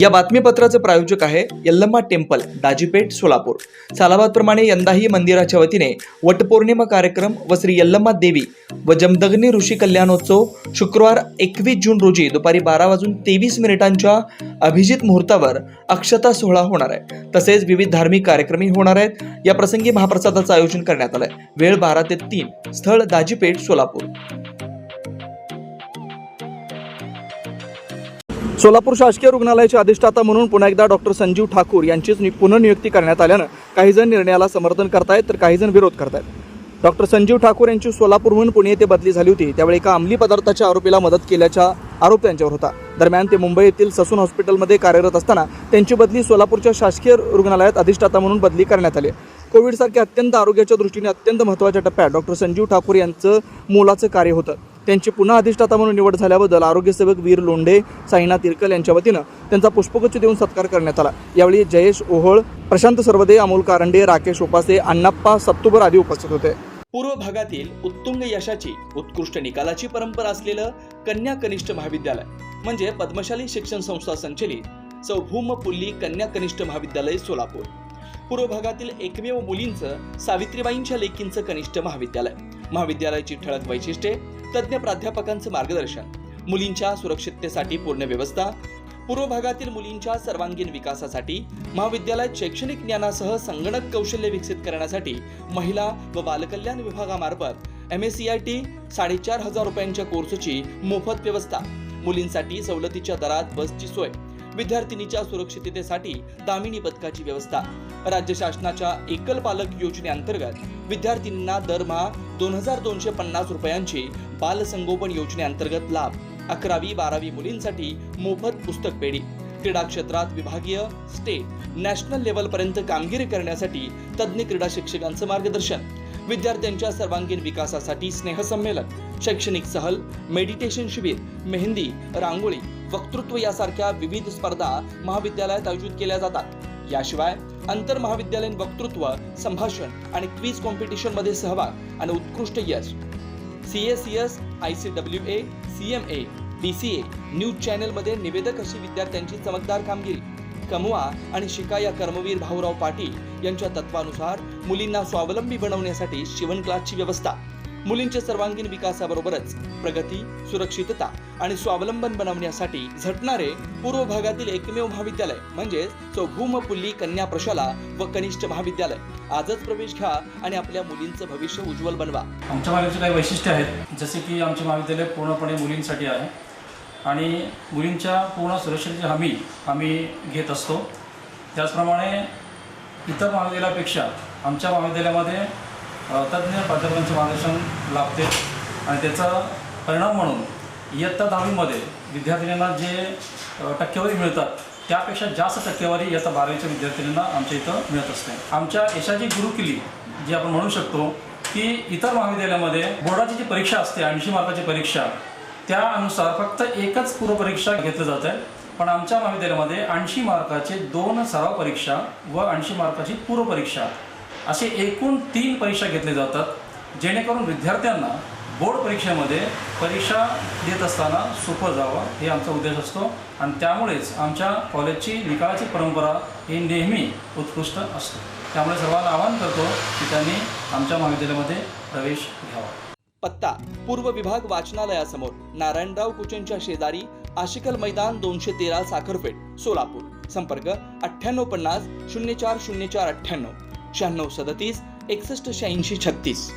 या बातमीपत्राचे प्रायोजक आहे यल्लम्मा टेम्पल, दाजीपेठ, सोलापूर। सालाबादप्रमाणे यंदाही मंदिराच्या वतीने वटपौर्णिमा कार्यक्रम व श्री यल्लम्मा देवी व जमदग्नी ऋषी कल्याणोत्सव शुक्रवार 21 जून रोजी दुपारी 12:23 अभिजित मुहूर्तावर अक्षता सोहळा होणार आहे। तसेच विविध धार्मिक कार्यक्रमही होणार आहेत। या प्रसंगी महाप्रसादाचं आयोजन करण्यात आलंय। वेळ 12 ते 3, स्थळ दाजीपेठ, सोलापूर। सोलापूर शासकीय रुग्णालयाचे अधिष्ठाता म्हणून पुन्हा एकदा डॉक्टर संजीव ठाकूर यांचीच पुनर्नियुक्ती करण्यात आल्यानं काही जण निर्णयाला समर्थन करतायत तर काही जण विरोध करतायत। डॉक्टर संजीव ठाकूर यांची सोलापूरहून पुणे येथे बदली झाली होती, त्यावेळी एका अंमली पदार्थाच्या आरोपीला मदत केल्याचा आरोप त्यांच्यावर होता। दरम्यान ते मुंबई येथील ससून हॉस्पिटलमध्ये कार्यरत असताना त्यांची बदली सोलापूरच्या शासकीय रुग्णालयात अधिष्ठाता म्हणून बदली करण्यात आली। कोविडसारख्या अत्यंत आरोग्याच्या दृष्टीने अत्यंत महत्त्वाच्या टप्प्यात डॉक्टर संजीव ठाकूर यांचं मोलाचं कार्य होतं। त्यांची पुन्हा अधिष्ठाता म्हणून निवड झाल्याबद्दल आरोग्यसेवक वीर लोंढे, साईनाथ तिरकल यांच्या वतीनं त्यांचा पुष्पगुच्छ देऊन सत्कार करण्यात आला। यावेळी जयेश ओहोळ, प्रशांत सरवदे, अमोल कारंडे, राकेश उपासे, अण्णाप्पा सत्तुबर आदी उपस्थित होते। पूर्व भागातील उत्तुंग यशाची, उत्कृष्ट निकालाची परंपरा असलेलं कन्या कनिष्ठ महाविद्यालय म्हणजे पद्मशाली शिक्षण संस्था संचलित सौभूम पुल्ली कन्या कनिष्ठ महाविद्यालय सोलापूर। पूर्व भागातील एकमेव मुलींचं, सावित्रीबाईंच्या लेकींचं कनिष्ठ महाविद्यालय। महाविद्यालयाची ठळक वैशिष्ट्ये: तज्ञ प्राध्यापकांचं मार्गदर्शन, मुलींच्या सुरक्षिततेसाठी पूर्ण व्यवस्था, पूर्व भागातील मुलींच्या सर्वांगीण विकासासाठी महाविद्यालयात शैक्षणिक ज्ञानासह संगणक कौशल्य विकसित करण्यासाठी महिला व बालकल्याण विभागामार्फत MSCIT 4,500 रुपयांच्या कोर्सची मोफत व्यवस्था, मुलींसाठी सवलतीच्या दरात बसची सोय, विद्यार्थिनीच्या सुरक्षिततेसाठी दामिनी पथकाची व्यवस्था, राज्य शासनाच्या एकल पालक योजनेअंतर्गत विद्यार्थिनींना दरमहा 2,250 रुपयांची बालसंगोपन योजनेअंतर्गत लाभ, 11वी-12वी मुलींसाठी मोफत पुस्तक पेढी, क्रीडा क्षेत्रात विभागीय, स्टेट, नॅशनल लेव्हलपर्यंत कामगिरी करण्यासाठी तज्ञ क्रीडा शिक्षकांचं मार्गदर्शन, विद्यार्थ्यांच्या सर्वांगीण विकासासाठी स्नेहसंमेलन, शैक्षणिक सहल, मेडिटेशन शिबिर, मेहंदी, रांगोळी, वक्तृत्व यासारख्या विविध स्पर्धा महाविद्यालयात आयोजित केल्या जातात। याशिवाय आंतर महाविद्यालयीन वक्तृत्व, संभाषण आणि क्विज कॉम्पिटिशन मध्ये सहभाग आणि उत्कृष्ट यश, CACS, ICWA, CMA, DCA, news channel मध्ये निवेदक अशी विद्यार्थ्यांची चमकदार कामगिरी, कमवा आणि शिका या कर्मवीर भाऊराव पाटील यांच्या तत्वानुसार मुलींना स्वावलंबी बनवण्यासाठी शिवण क्लासची व्यवस्था, मुलींच्या सर्वांगीण विकासाबरोबरच प्रगती, सुरक्षितता आणि स्वावलंबन बनवण्यासाठी झटणारे पूर्व भागातील एकमेव महाविद्यालय म्हणजे सौभूम पुल्ली कन्या प्रशाला व कनिष्ठ महाविद्यालय। आजच प्रवेश घ्या आणि आपल्या मुलींचं भविष्य उज्ज्वल बनवा। आमच्या महाविद्यालयाचे काही वैशिष्ट्य आहेत, जसे की आमचे महाविद्यालय पूर्णपणे मुलींसाठी आहे आणि मुलींच्या पूर्ण सुरक्षेची हमी आम्ही घेत असतो। त्याचप्रमाणे इतर महाविद्यालयापेक्षा आमच्या महाविद्यालयामध्ये तज्ञ प्राध्यापकांचे मार्गदर्शन लाभते आणि त्याचा परिणाम म्हणून इयत्ता 10वीमध्ये विद्यार्थिनींना जे टक्केवारी मिळतात त्यापेक्षा जास्त टक्केवारी इयत्ता 12वीच्या विद्यार्थिनींना आमच्या इथं मिळत असते। आमच्या यशाची गुरुकिल्ली जी आपण म्हणू शकतो की इतर महाविद्यालयामध्ये बोर्डाची जी परीक्षा असते 80 मार्काची परीक्षा, त्यानुसार फक्त एकच पूर्वपरीक्षा घेतली जात आहे, पण आमच्या महाविद्यालयामध्ये 80 मार्काचे 2 सराव परीक्षा व 80 मार्काची पूर्वपरीक्षा असे एकूण 3 परीक्षा घेतल्या जातात, जेणेकरून विद्यार्थ्यांना बोर्ड परीक्षेमध्ये परीक्षा देत असताना सोपं जावं हे आमचा उद्देश असतो आणि त्यामुळेच आमच्या कॉलेजची निकालाची परंपरा ही नेहमी उत्कृष्ट असते। त्यामुळे सर्वांना आवाहन करतो की त्यांनी आमच्या महाविद्यालयामध्ये प्रवेश घ्यावा। पत्ता: पूर्व विभाग वाचनालयासमोर, नारायणराव कुचेंच्या शेजारी, आशिकल मैदान, 213 साखरपेठ, सोलापूर। संपर्क 9850 040498 9637 618636।